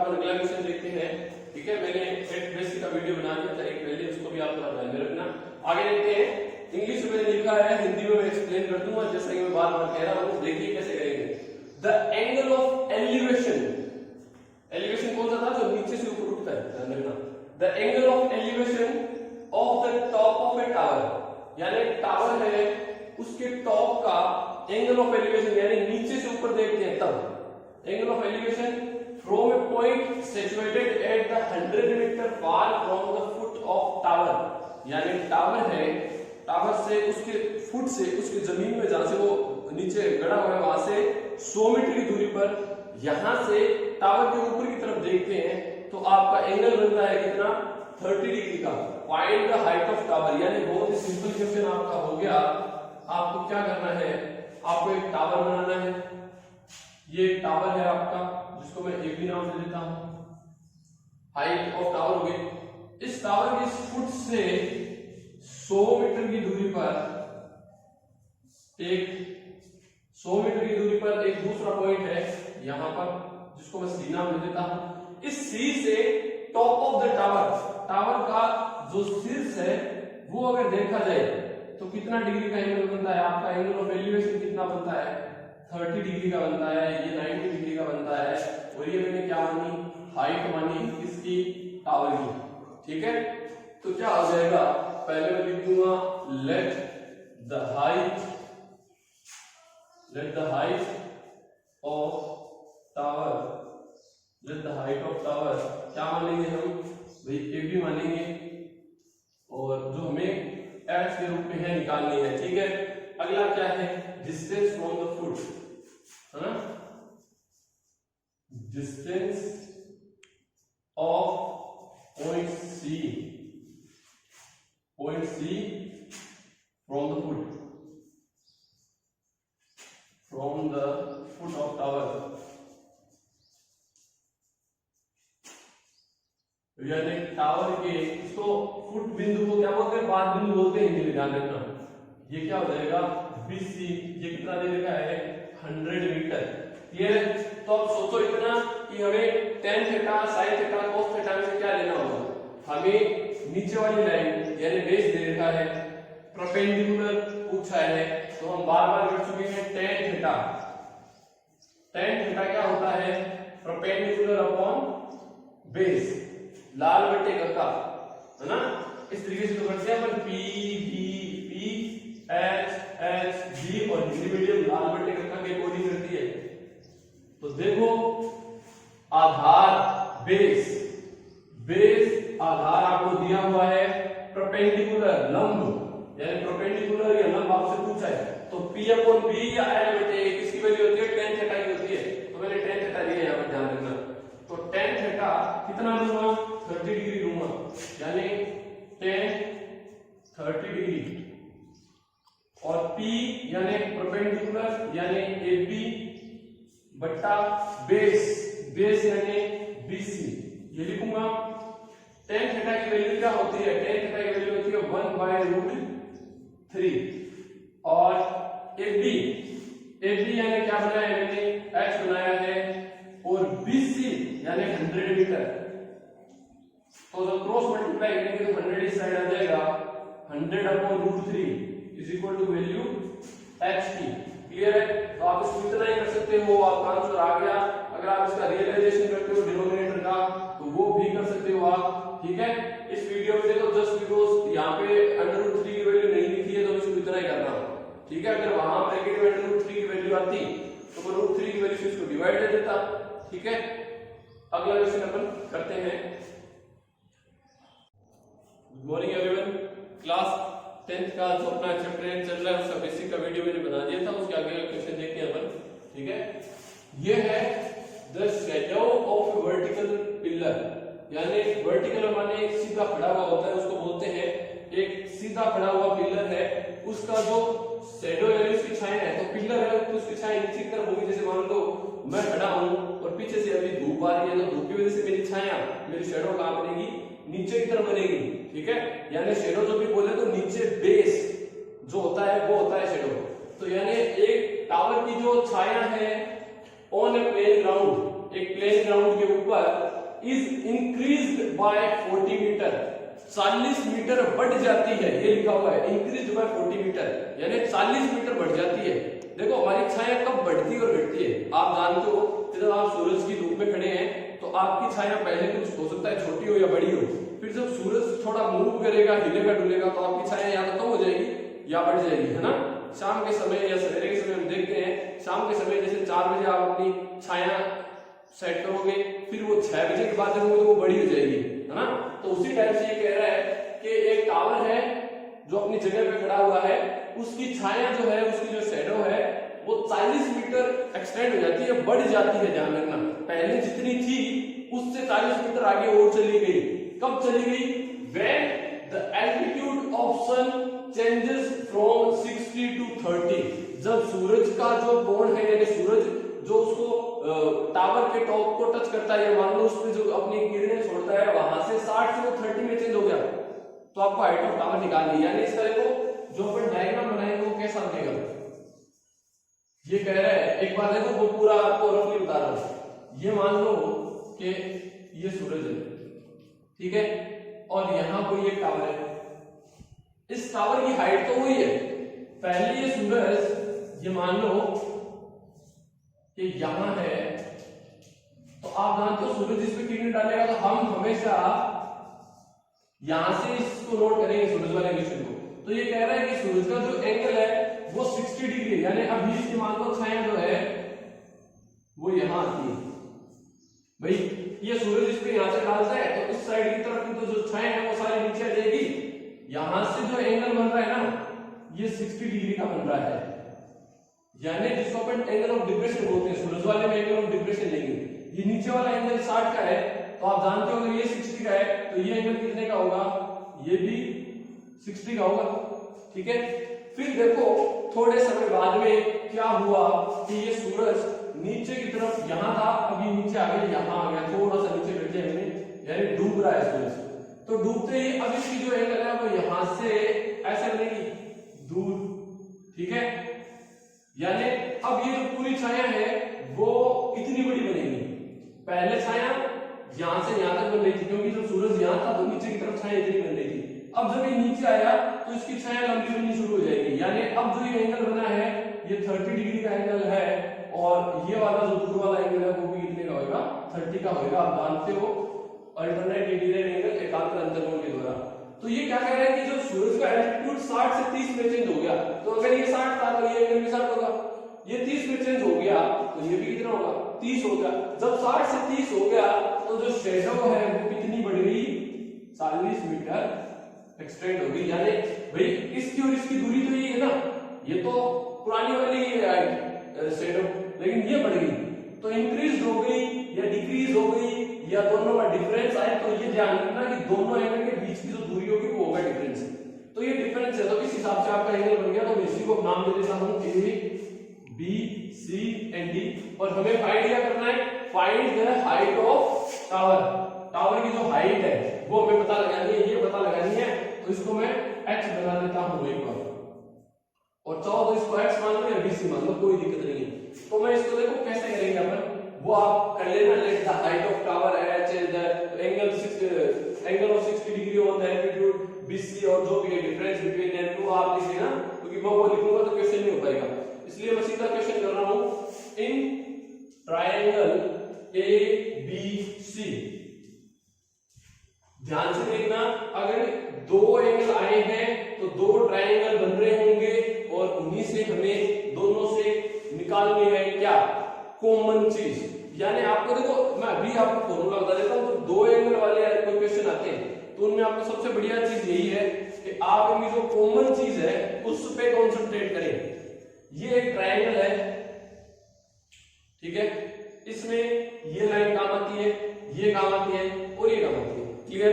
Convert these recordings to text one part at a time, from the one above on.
अपन अगला क्वेश्चन देखते हैं। ठीक है, मैंने एक बेसिक का वीडियो बना दिया था एक पहले, उसको भी आप थोड़ा ध्यान में रखना। आगे देखते हैं, इंग्लिश में मैंने लिखा है, हिंदी में मैं एक्सप्लेन कर दूंगा जैसा कि मैं बार बार कह रहा हूँ। देखिए कैसे करेंगे। The angle of elevation, elevation कौन सा था जो नीचे से ऊपर उठता है, ध्यान रखना। The angle of elevation of the top of A tower, यानी टावर है उसके टॉप का एंगल ऑफ एलिवेशन, यानी नीचे से ऊपर देखते हैं तब angle of elevation from a point situated at the 100 metre far from the foot of tower, यानी टावर है, टावर से उसके फुट से उसकी जमीन में जहां से वो नीचे गड़ा हुआ है वहां से 100 मीटर की दूरी पर यहां से टावर के ऊपर की तरफ देखते हैं तो आपका एंगल बन रहा है कितना, 30 डिग्री का। Find the height of tower, यानी बहुत ही सिंपल क्वेश्चन आपका हो गया। आपको क्या करना है, आपको एक टावर बनाना है। ये एक टावर है आपका जिसको मैं ए बी नाम दे देता हूं। हाइट ऑफ टावर हो गई, इस टावर के फुट से 100 मीटर की दूरी पर एक 100 मीटर की दूरी पर एक दूसरा पॉइंट है यहां पर जिसको मैं सी नाम दे देता हूं। इस सी से top of the tower, tower का जो शीर्ष है वो अगर देखा जाए तो कितना डिग्री का एंगल बनता है, आपका एंगल ऑफ एलिवेशन कितना बनता है, 30 डिग्री का बनता है, ये 90 डिग्री का बनता है। और ये मैंने क्या मानी, हाइट मानी किसकी, टावर की। ठीक है, तो क्या हो जाएगा, पहले मैं लिख दूंगा let the height of tower, let the height of tower क्या मानेंगे हम भाई, ए बी मानेंगे, और जो हमें एच के रूप में है निकालनी है। ठीक है, अगला क्या है, डिस्टेंस फ्रॉम द फुट, है ना, distance of point C from the foot of tower, यानी टावर के इसको फुट बिंदु को क्या बोलते हैं, पाद बिंदु बोलते हैं, हिंदी में ध्यान रखना। ये क्या हो जाएगा BC, ये कितना दे रखा है 100 मीटर। क्लियर है, तो अब सोचो इतना कि हमें tan theta sin theta cos theta में क्या लेना होगा, हमें नीचे वाली लाइन यानी बेस दे रखा है, परपेंडिकुलर पूछा है, तो हम बार बार कर चुके हैं tan थीटा। tan थीटा क्या होता है, परपेंडिकुलर अपॉन बेस, लाल बटे कक्का, है ना। इस तरीके से तो करते हैं अपन, P B H H G और हिंदी मीडियम लाल बटे कक्का के अकॉर्डिंग करती है। तो देखो आधार बेस, आधार आपको दिया हुआ है, परपेंडिकुलर लंब, यानी परपेंडिकुलर या लंब आपसे पूछा है, तो P अपॉन B या L बटे किसकी वैल्यू होती है, tan थीटा की होती है। तो मैंने tan थीटा लिया है, यहाँ पर ध्यान रखना। तो tan थीटा कितना लूंगा, 30 डिग्री लूंगा, यानी tan 30 डिग्री, और P यानी परपेंडिकुलर यानी AB बट्टा बेस यानी BC, ये लिखूंगा। tan थीटा की वैल्यू क्या होती है, tan थीटा की वैल्यू होती है 1/√3, और AB यानी क्या बनाया है मैंने, H बनाया है, और BC यानी 100 मीटर। तो जब क्रॉस मल्टीप्लाई करेंगे तो 100 इस साइड आ जाएगा, 100/√3 is equal to value H की। क्लियर है, तो आप इसको इतना ही कर सकते हो, आपका आंसर आ गया। अगर आप इसका रियलाइजेशन करते हो डिनोमिनेटर का तो वो भी कर सकते हो आप। ठीक है, इस वीडियो में देखो जस्ट बिकॉज यहाँ पे √3 की वैल्यू नहीं लिखी है तो मैं इसको इतना ही कर रहा हूँ। ठीक है, अगर वहां ब्रैकेट में √3 की वैल्यू आती तो मैं √3 की वैल्यू से इसको डिवाइड कर देता। ठीक है, अगला क्वेश्चन अपन करते हैं। Good morning everyone, class 10th का जो अपना चैप्टर चल रहा है उसका बेसिक का वीडियो मैंने बना दिया था, उसके आगे का क्वेश्चन देखते हैं अपन। ठीक है, ये है the shadow of vertical pillar, यानी वर्टिकल माने एक सीधा खड़ा हुआ होता है, उसको बोलते हैं, एक सीधा खड़ा हुआ पिलर है, उसका जो शैडो यानी उसकी छाया है, तो पिलर है तो उसकी छाया नीचे की तरफ होगी। जैसे मान लो मैं खड़ा हूं और पीछे से अभी धूप आ रही है, तो धूप की वजह से मेरी छाया, मेरी शैडो कहां बनेगी, नीचे की तरफ बनेगी। ठीक है, यानी शैडो जो भी बोले तो नीचे बेस जो होता है वो होता है शैडो। तो यानी एक टावर की जो छाया है ऑन ए प्लेन ग्राउंड, एक प्लेन ग्राउंड के ऊपर is increased by 40 metre, 40 metre बढ़ जाती है, ये लिखा हुआ है इंक्रीज्ड बाय 40 मीटर, यानी 40 मीटर बढ़ जाती है। देखो हमारी छाया कब बढ़ती और घटती है, आप जानते हो जब आप सूरज की धूप में खड़े हैं तो आपकी छाया पहले कुछ हो सकता है छोटी हो या बड़ी हो, फिर जब सूरज थोड़ा मूव करेगा, हिलेगा डुलेगा, तो आपकी छाया या तो कम हो जाएगी या बढ़ जाएगी, है ना। शाम के समय या सवेरे के समय हम देखते हैं, शाम के समय जैसे 4 बजे आप अपनी छाया सेट करोगे, फिर वो 6 बजे के बाद देखोगे तो वो बड़ी हो जाएगी, है ना। तो उसी टाइप से ये कह रहा है कि एक टावर है जो अपनी जगह पे खड़ा हुआ है, उसकी छाया जो है, उसकी जो शैडो है वो 40 मीटर एक्सटेंड हो जाती है, बढ़ जाती है, ध्यान रखना। पहले जितनी थी उससे 40 मीटर आगे और चली गई। कब चली गई? When the altitude of sun changes from 60 to 30, जब सूरज का जो कोण है, यानी सूरज जो उसको टावर के टॉप को टच करता है, मान लो उस पे जो अपनी किरणें छोड़ता है, वहां से 60 से वो 30 में चेंज हो गया, तो आपको हाइट ऑफ टावर निकालनी है। यानी इस तरह को जो अपन डायग्राम बनाएंगे वो कैसा बनेगा, ये कह रहा है। एक बार देखो, वो पूरा आपको रफली बता रहा हूं। ये मान लो कि ये सूरज है, ठीक है, और यहां कोई एक टावर है। इस टावर की हाइट तो वही है, पहले ये सूरज, ये मान लो कि यहां है, तो आप जानते हो सूरज जिस पे किरण डालेगा, तो हम हमेशा यहां से इसको नोट करेंगे सूरज वाले क्वेश्चन को। तो ये कह रहा है कि सूरज का जो एंगल है वो 60 डिग्री, यानी अभी इसकी मान लो छाया जो है वो यहां आती है। भाई ये सूरज इस पे यहां से डालता है तो इस साइड की तरफ की तो जो छाया है वो सारी नीचे आ जाएगी। यहां से जो एंगल बन रहा है ना, ये 60 डिग्री का बन रहा है, यानी जिसको अपन एंगल ऑफ डिप्रेशन बोलते हैं। सूरज वाले में एंगल ऑफ डिप्रेशन लेंगे, ये नीचे वाला एंगल 60 का है, तो आप जानते हो अगर ये 60 का है तो ये एंगल कितने का होगा, ये भी 60 का होगा, ठीक है। फिर देखो थोड़े समय बाद में क्या हुआ कि ये सूरज नीचे की तरफ यहां था, अभी नीचे आ गया, यहां आ गया, थोड़ा सा नीचे गिर गया, यानी डूब रहा है सूरज। तो डूबते ही अब इसकी जो एंगल है वो यहां से ऐसे बनेगी दूर, ठीक है। यानी अब ये जो पूरी छाया है वो इतनी बड़ी बनेगी। पहले छाया यहां से यहां तक बन रही थी, क्योंकि जब सूरज यहां था तो नीचे की तरफ छाया इतनी बन रही थी। अब जब ये नीचे आया तो इसकी छाया लंबी बननी शुरू हो जाएगी, यानी अब जो ये एंगल बना है ये 30 डिग्री का एंगल है, और ये वाला जो दूर वाला एंगल है वो भी कितने का होगा, 30 का होगा। आप जानते हो अल्टरनेट इंटीरियर एंगल एकांतर अंतर्कोण के द्वारा। तो ये क्या कह रहा है कि जो सूरज का एल्टीट्यूड 60 से 30 में चेंज हो गया, तो अगर ये 60 था तो ये एंगल भी 60 होगा। ये 30 में चेंज हो गया तो ये भी कितना होगा, 30 होगा। जब 60 से 30 हो गया तो जो शैडो है वो कितनी बढ़ गई, 40 मीटर एक्सटेंड हो गई। यानी भाई इसकी और इसकी दूरी तो ये है ना, ये तो पुरानी वाली शैडो, लेकिन ये बढ़ गई, तो इंक्रीज हो गई या डिक्रीज हो गई या दोनों का डिफरेंस आए, तो ये ध्यान रखना कि दोनों एंगल के बीच की जो दूरी होगी वो होगा डिफरेंस। तो ये डिफरेंस है, तो इस हिसाब से आपका एंगल बन गया। तो इसी को नाम दे देता हूं A B C and D, और हमें फाइंड क्या करना है, find the height of tower. Tower की जो हाइट है वो हमें पता लगानी है, ये पता लगानी है। तो इसको मैं h बना देता हूं एक बार, और चाहो तो इसको x मान लो या bc मान लो, कोई दिक्कत नहीं है। तो मैं इसको देखो कैसे करेंगे अपन, वो आप कर लेना। Let the height of tower h is the angle of 60 degree on the altitude bc, और जो भी है डिफरेंस बिटवीन देम टू आप लिख लेना, क्योंकि मैं वो लिखूंगा तो क्वेश्चन नहीं हो पाएगा, इसलिए मैं सीधा क्वेश्चन कर रहा हूं। इन ट्रायंगल ABC, ध्यान से देखना, अगर दो एंगल आए हैं तो दो ट्रायंगल बन रहे होंगे, और उन्हीं से हमें दोनों से निकालनी है क्या, कॉमन चीज। यानी आपको देखो मैं अभी आपको फॉर्मूला बता देता हूं, तो दो एंगल वाले कोई क्वेश्चन आते हैं तो उनमें आपको सबसे बढ़िया चीज यही है कि आप इनकी जो कॉमन चीज है उस पे कॉन्सेंट्रेट करें। ये एक ट्रायंगल है, ठीक है, इसमें ये लाइन काम आती है, ये काम आती है और ये काम आती है, क्लियर।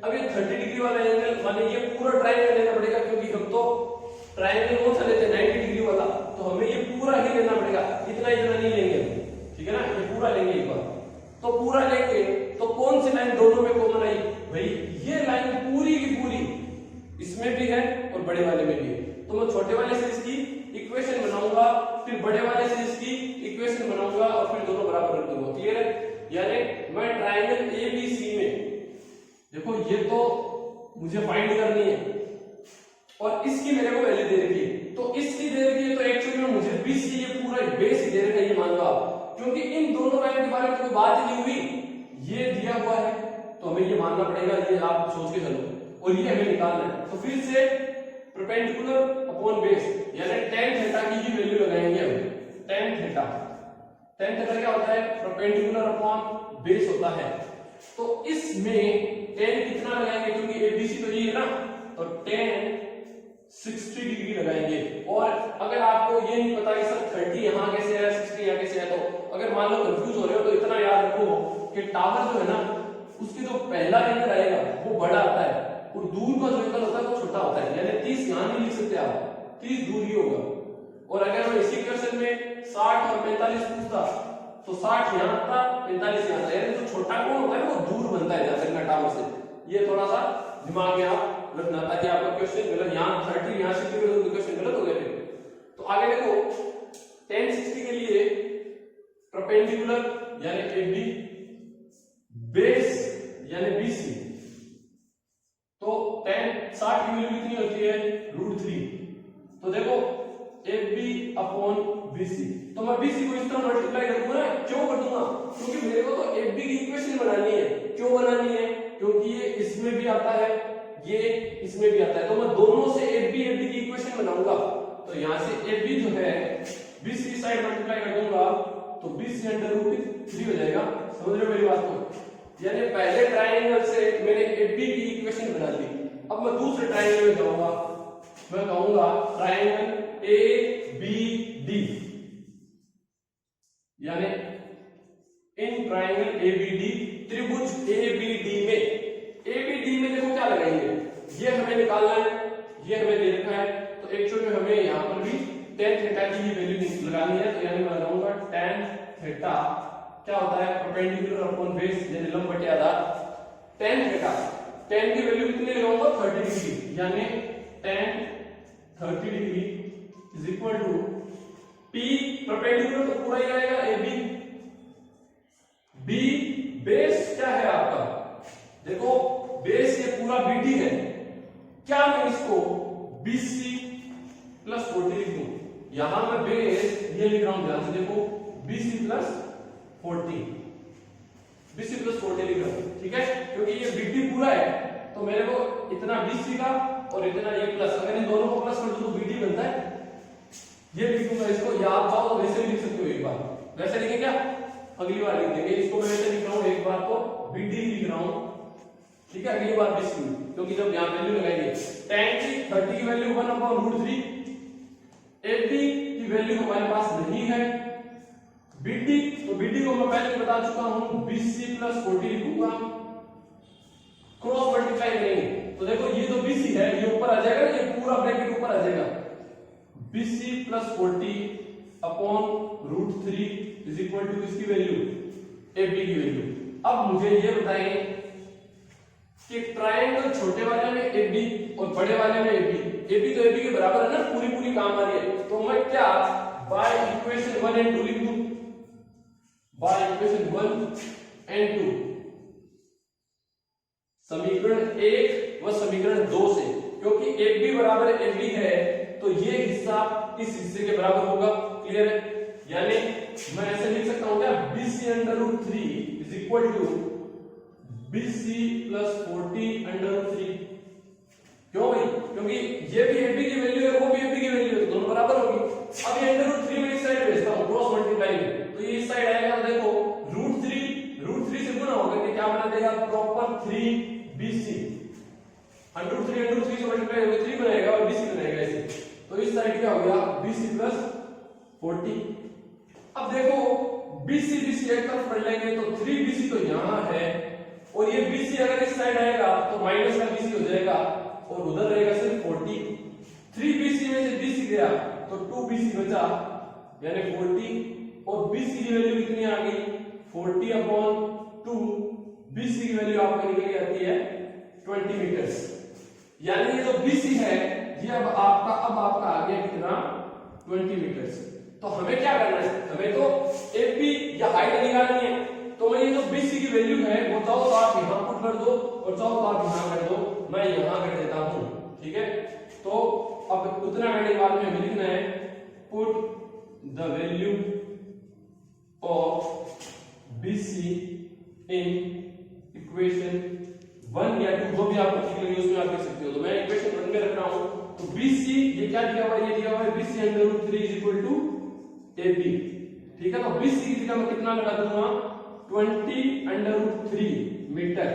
अब ये 30 डिग्री वाला एंगल, माने ये पूरा ट्रायंगल लेना पड़ेगा, क्योंकि हम तो ट्रायंगल कौन सा लेते हैं, 90 डिग्री वाला, तो हमें ये पूरा ही लेना पड़ेगा, इतना इतना नहीं लेंगे, ठीक है ना, ये पूरा लेंगे एक बार। तो पूरा लेंगे तो कौन सी लाइन दोनों में कॉमन आई, भाई ये लाइन पूरी की पूरी इसमें भी है और बड़े वाले में भी है। तो मैं छोटे वाले से इसकी इक्वेशन बनाऊंगा, फिर बड़े वाले से इसकी इक्वेशन बनाऊंगा, और फिर दोनों बराबर रख दूंगा, क्लियर है। यानी मैं ट्रायंगल ABC देखो ये तो मुझे फाइंड करनी है और इसकी मेरे को वैल्यू दे रखी है, तो इसकी दे रखी है, तो एक्चुअली में मुझे बीसी ये पूरा बेस ही दे रखा है, ये मान लो आप, क्योंकि इन दोनों लाइन के बारे में कोई बात ही नहीं हुई, ये दिया हुआ है तो हमें ये मानना पड़ेगा, ये आप सोच के चलो, और ये हमें निकालना है। तो फिर से परपेंडिकुलर अपॉन बेस यानी tan थीटा की ही वैल्यू लगाएंगे हम। tan थीटा क्या होता है? परपेंडिकुलर अपॉन बेस होता है। तो इसमें tan कितना लगाएंगे, क्योंकि एबीसी तो ये है ना, तो tan 60 डिग्री लगाएंगे। और अगर आपको ये नहीं पता कि सर 30 यहाँ कैसे है, 60 यहाँ कैसे है, तो अगर मान लो कंफ्यूज हो रहे हो तो इतना याद रखो कि टावर जो है ना, उसके जो पहला एंगल आएगा वो बड़ा आता है और दूर का जो एंगल होता है वो छोटा होता है, यानी 30 यहाँ नहीं लिख सकते आप, 30 दूर ही होगा। और अगर हम इसी क्वेश्चन में 60 और 45 पूछता तो 60 यहाँ था, 45 यहाँ था, यानी जो छोटा कोण होता है वो दूर बनता है ध्यान रखना टावर से। ये थोड़ा सा दिमाग में आप रखना, ताकि आपका क्वेश्चन गलत, यहाँ 30 यहाँ 60 तो क्वेश्चन गलत हो गया फिर। तो आगे देखो tan 60 के लिए परपेंडिकुलर यानी AB, बेस यानी BC, तो tan 60 की वैल्यू कितनी होती है? √3। तो देखो AB अपॉन BC, तो मैं BC को इस तरह मल्टीप्लाई कर दूंगा ना, क्यों कर दूंगा? क्योंकि मेरे को तो AB की इक्वेशन बनानी है। क्यों बनानी है? क्योंकि ये इसमें भी आता है, ये इसमें भी आता है, तो मैं दोनों से AB की इक्वेशन बनाऊंगा। तो यहां से AB जो है BC की साइड मल्टीप्लाई कर दूंगा तो BC √3 हो जाएगा। समझ रहे हो मेरी बात को? यानी पहले ट्रायंगल से मैंने AB की इक्वेशन बना ली। अब मैं दूसरे ट्रायंगल में जाऊंगा, मैं कहूंगा ट्रायंगल ABD, यानी इन ट्रायंगल ABD, त्रिभुज ABD में देखो क्या लगाएंगे, ये हमें निकालना है, ये हमें दे रखा है, तो एक्चुअली में हमें यहाँ पर भी tan थीटा की ही वैल्यू लगानी है। तो यानी मैं लगाऊंगा tan थीटा क्या होता है? परपेंडिकुलर अपॉन बेस यानी लंब बटे आधार। tan थीटा, tan की वैल्यू कितनी लगाऊंगा? 30 डिग्री, यानी tan 30 degree is equal to P, perpendicular तो पूरा ही आएगा AB, B बेस क्या है आपका? देखो बेस ये पूरा BD है, क्या मैं इसको BC प्लस 40 लिख दूं? यहां मैं बेस ये लिख रहा हूं, ध्यान से देखो, BC प्लस 40 लिख रहा हूं, ठीक है? क्योंकि ये BD पूरा है, तो मेरे को इतना BC का और इतना ये प्लस, अगर इन दोनों को प्लस कर दूं तो BD बनता है। ये लिख दूंगा इसको, या आप चाहो तो वैसे भी लिख सकते हो, एक बार वैसे लिखें क्या, अगली बार लिख देंगे इसको। मैं वैसे लिख रहा हूं, एक बार तो BD लिख रहा हूं, ठीक है? अगली बार BC, क्योंकि जब यहां वैल्यू लगाएंगे tan की 30 की वैल्यू 1/√3, AB की वैल्यू हमारे पास नहीं है, BD, तो BD को मैं पहले बता चुका हूं, BC प्लस 40 लिखूंगा, क्रॉस मल्टीप्लाई करेंगे तो देखो ये जो BC है ये ऊपर आ जाएगा, ये पूरा ब्रैकेट ऊपर आ जाएगा, BC plus 40 upon √3 is equal to इसकी वैल्यू AB की वैल्यू। अब मुझे ये बताएं कि ट्रायंगल छोटे वाले में AB और बड़े वाले में AB तो AB के बराबर है ना, पूरी काम आ रही है, तो मैं क्या बाय इक्वेशन 1 एंड 2 लिख दूं, बाय इक्वेशन 1 एंड 2, समीकरण 1 व समीकरण 2 से, क्योंकि AB बराबर AB है तो ये हिस्सा इस हिस्से के बराबर होगा। क्लियर है? यानी मैं ऐसे लिख सकता हूं क्या, BC √3 is equal to BC plus 40 √3। क्यों भाई? क्योंकि ये भी AB की वैल्यू है, वो भी AB की वैल्यू है, तो दोनों बराबर होगी। अब ये √3 में इस साइड भेजता हूं क्रॉस मल्टीप्लाई में, तो ये इस साइड आएगा, तो देखो √3 से गुणा होकर के क्या बना देगा? प्रॉपर 3BC, √3 से मल्टीप्लाई होकर 3 बनाएगा और BC बनाएगा ऐसे, तो इस साइड क्या हो गया? BC plus 40। अब देखो BC एक तरफ पढ़ लेंगे तो 3BC तो यहां है, और ये BC अगर इस साइड आएगा तो माइनस का BC हो जाएगा और उधर रहेगा सिर्फ 40। 3BC में से BC गया तो 2BC बचा, यानी 40, और BC की वैल्यू कितनी आ गई? 40/2। BC की वैल्यू आपको निकल आती है 20 मीटर्स। यानी ये जो BC है ये अब आपका आ गया कितना? 20 मीटर्स। तो हमें क्या करना है? हमें तो AB या हाइट निकालनी है, तो मैं ये जो BC की वैल्यू है वो चाहो तो आप यहाँ पुट कर दो और चाहो तो आप यहाँ कर दो, मैं यहाँ कर देता हूँ, ठीक है। तो अब उतना करने के बाद में हमें लिखना है put the value of BC in equation 1 या 2, जो भी आपको ठीक लगे उसमें आप लिख सकते हो। तो मैं इक्वेशन 1 में रख रहा हूं, तो BC ये क्या दिया हुआ है, ये दिया हुआ है BC √3 AB, ठीक है। तो BC की जगह मैं कितना लगा दूंगा 20 √3 मीटर,